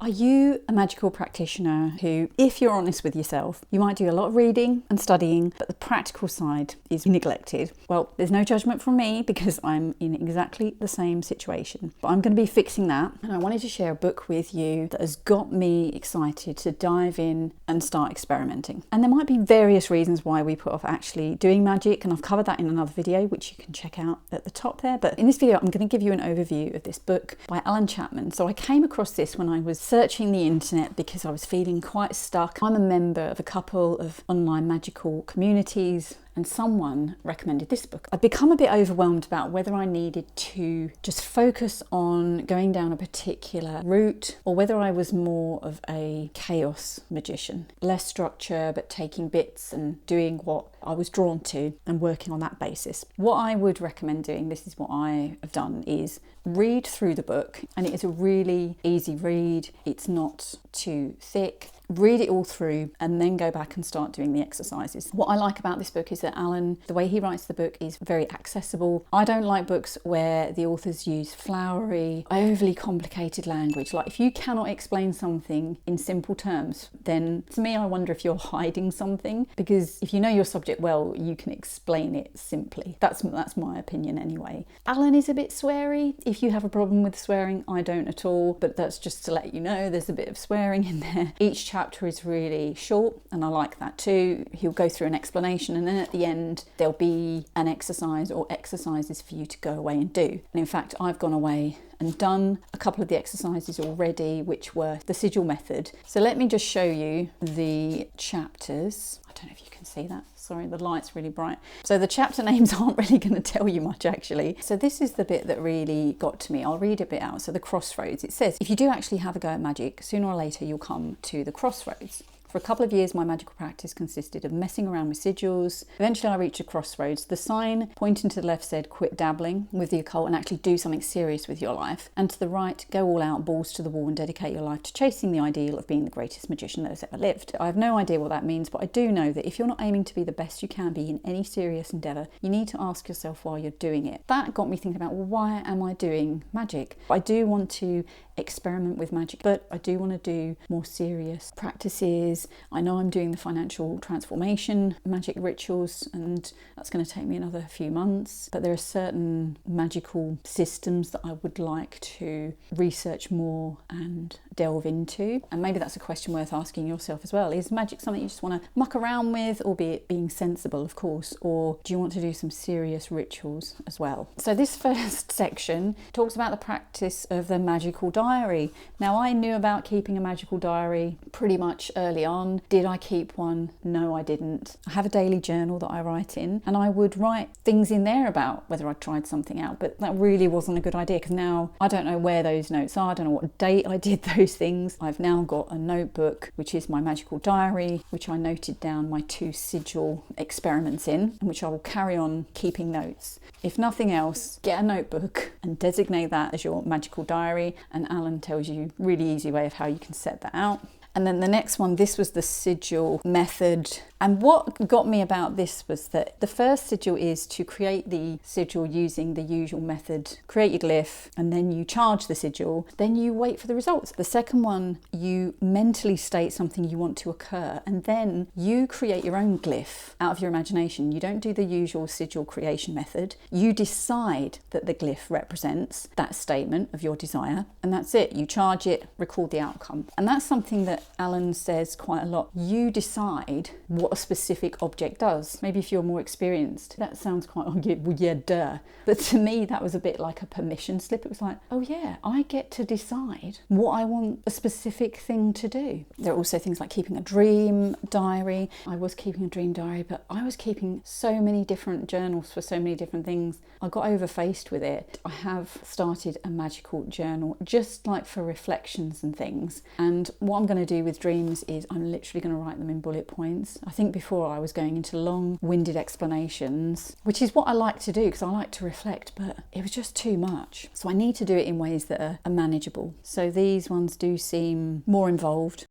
Are you a magical practitioner who, if you're honest with yourself, you might do a lot of reading and studying, but the practical side is neglected? Well, there's no judgment from me because I'm in exactly the same situation. But I'm going to be fixing that, and I wanted to share a book with you that has got me excited to dive in and start experimenting. And there might be various reasons why we put off actually doing magic, and I've covered that in another video, which you can check out at the top there. But in this video, I'm going to give you an overview of this book by Alan Chapman. So I came across this when I was searching the internet because I was feeling quite stuck. I'm a member of a couple of online magical communities, and someone recommended this book. I'd become a bit overwhelmed about whether I needed to just focus on going down a particular route or whether I was more of a chaos magician. Less structure, but taking bits and doing what I was drawn to and working on that basis. What I would recommend doing, this is what I have done, is read through the book, and it is a really easy read. It's not too thick. Read it all through and then go back and start doing the exercises. What I like about this book is that Alan, the way he writes the book is very accessible. I don't like books where the authors use flowery, overly complicated language. Like, if you cannot explain something in simple terms, then to me, I wonder if you're hiding something, because if you know your subject well, you can explain it simply. That's my opinion anyway. Alan is a bit sweary. If you have a problem with swearing, I don't at all, but that's just to let you know there's a bit of swearing in there. Each chapter is really short, and I like that too. He'll go through an explanation, and then at the end there'll be an exercise or exercises for you to go away and do. And in fact, I've gone away and done a couple of the exercises already, which were the sigil method. So let me just show you the chapters. I don't know if you can see that. Sorry, the light's really bright. So the chapter names aren't really going to tell you much, actually. So this is the bit that really got to me. I'll read a bit out. So the crossroads. It says, if you do actually have a go at magic, sooner or later you'll come to the crossroads. For a couple of years, my magical practice consisted of messing around with sigils. Eventually, I reached a crossroads. The sign pointing to the left said, quit dabbling with the occult and actually do something serious with your life. And to the right, go all out, balls to the wall, and dedicate your life to chasing the ideal of being the greatest magician that has ever lived. I have no idea what that means, but I do know that if you're not aiming to be the best you can be in any serious endeavour, you need to ask yourself why you're doing it. That got me thinking about, well, why am I doing magic? I do want to experiment with magic, but I do want to do more serious practices. I know I'm doing the financial transformation magic rituals, and that's going to take me another few months, but there are certain magical systems that I would like to research more and delve into. And maybe that's a question worth asking yourself as well. Is magic something you just want to muck around with, albeit being sensible, of course, or do you want to do some serious rituals as well? So this first section talks about the practice of the magical diary. Now, I knew about keeping a magical diary pretty much early on. Did I keep one? No, I didn't. I have a daily journal that I write in, and I would write things in there about whether I tried something out, but that really wasn't a good idea, because now I don't know where those notes are. I don't know what date I did those things. I've now got a notebook, which is my magical diary, which I noted down my 2 sigil experiments in, and which I will carry on keeping notes. If nothing else, get a notebook and designate that as your magical diary, and Alan tells you a really easy way of how you can set that out. And then the next one, this was the sigil method. And what got me about this was that the first sigil is to create the sigil using the usual method. Create your glyph, and then you charge the sigil, then you wait for the results. The second one, you mentally state something you want to occur, and then you create your own glyph out of your imagination. You don't do the usual sigil creation method. You decide that the glyph represents that statement of your desire, and that's it. You charge it, record the outcome. And that's something that Alan says quite a lot. You decide what a specific object does. Maybe if you're more experienced, that sounds quite, oh yeah, well, yeah, duh. But to me, that was a bit like a permission slip. It was like, oh yeah, I get to decide what I want a specific thing to do. There are also things like keeping a dream diary. I was keeping a dream diary, but I was keeping so many different journals for so many different things. I got overfaced with it. I have started a magical journal, just like for reflections and things. And what I'm going to do with dreams is I'm literally going to write them in bullet points. I think before I was going into long-winded explanations, which is what I like to do because I like to reflect, but it was just too much. So I need to do it in ways that are manageable. So these ones do seem more involved.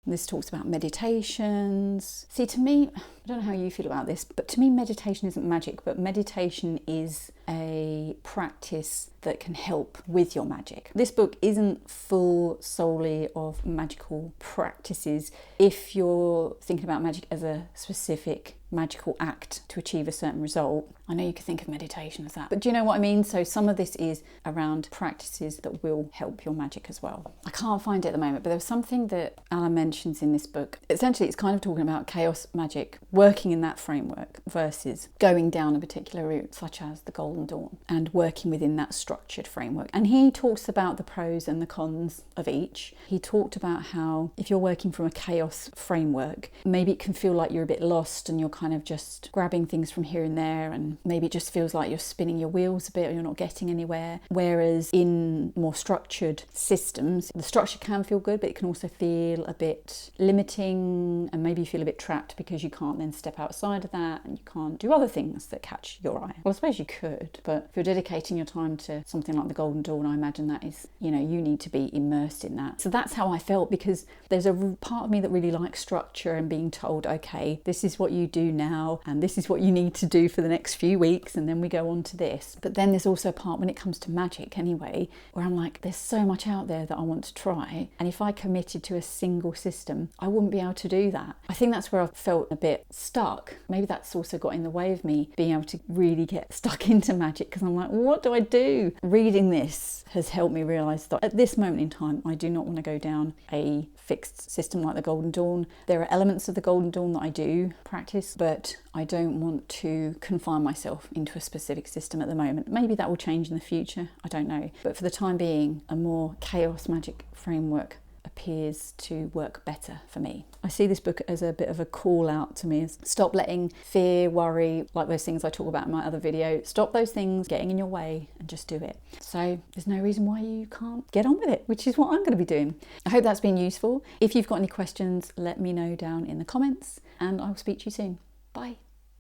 This talks about meditations. See, to me, I don't know how you feel about this, but to me meditation isn't magic, but meditation is a practice that can help with your magic. This book isn't full solely of magical practices. If you're thinking about magic as a specific magical act to achieve a certain result, I know you could think of meditation as that, but do you know what I mean? So some of this is around practices that will help your magic as well. I can't find it at the moment, but there was something that Alan mentions in this book. Essentially, it's kind of talking about chaos magic, working in that framework versus going down a particular route, such as the Golden Dawn, and working within that structured framework. And he talks about the pros and the cons of each. He talked about how if you're working from a chaos framework, maybe it can feel like you're a bit lost and you're kind of just grabbing things from here and there, and maybe it just feels like you're spinning your wheels a bit or you're not getting anywhere. Whereas in more structured systems, the structure can feel good, but it can also feel a bit limiting, and maybe you feel a bit trapped because you can't then step outside of that and you can't do other things that catch your eye. Well, I suppose you could, but if you're dedicating your time to something like the Golden Dawn, I imagine that is, you need to be immersed in that. So that's how I felt, because there's a part of me that really likes structure and being told, okay, this is what you do now and this is what you need to do for the next few weeks, and then we go on to this. But then there's also a part, when it comes to magic anyway, where I'm like, there's so much out there that I want to try, and if I committed to a single system, I wouldn't be able to do that. I think that's where I felt a bit stuck. Maybe that's also got in the way of me being able to really get stuck into magic, because I'm like, what do I do? Reading this has helped me realise that at this moment in time, I do not want to go down a fixed system like the Golden Dawn. There are elements of the Golden Dawn that I do practice, but I don't want to confine myself into a specific system at the moment. Maybe that will change in the future, I don't know. But for the time being, a more chaos magic framework appears to work better for me. I see this book as a bit of a call out to me. Stop letting fear, worry, like those things I talk about in my other video, stop those things getting in your way and just do it. So there's no reason why you can't get on with it, which is what I'm going to be doing. I hope that's been useful. If you've got any questions, let me know down in the comments, and I'll speak to you soon. Bye.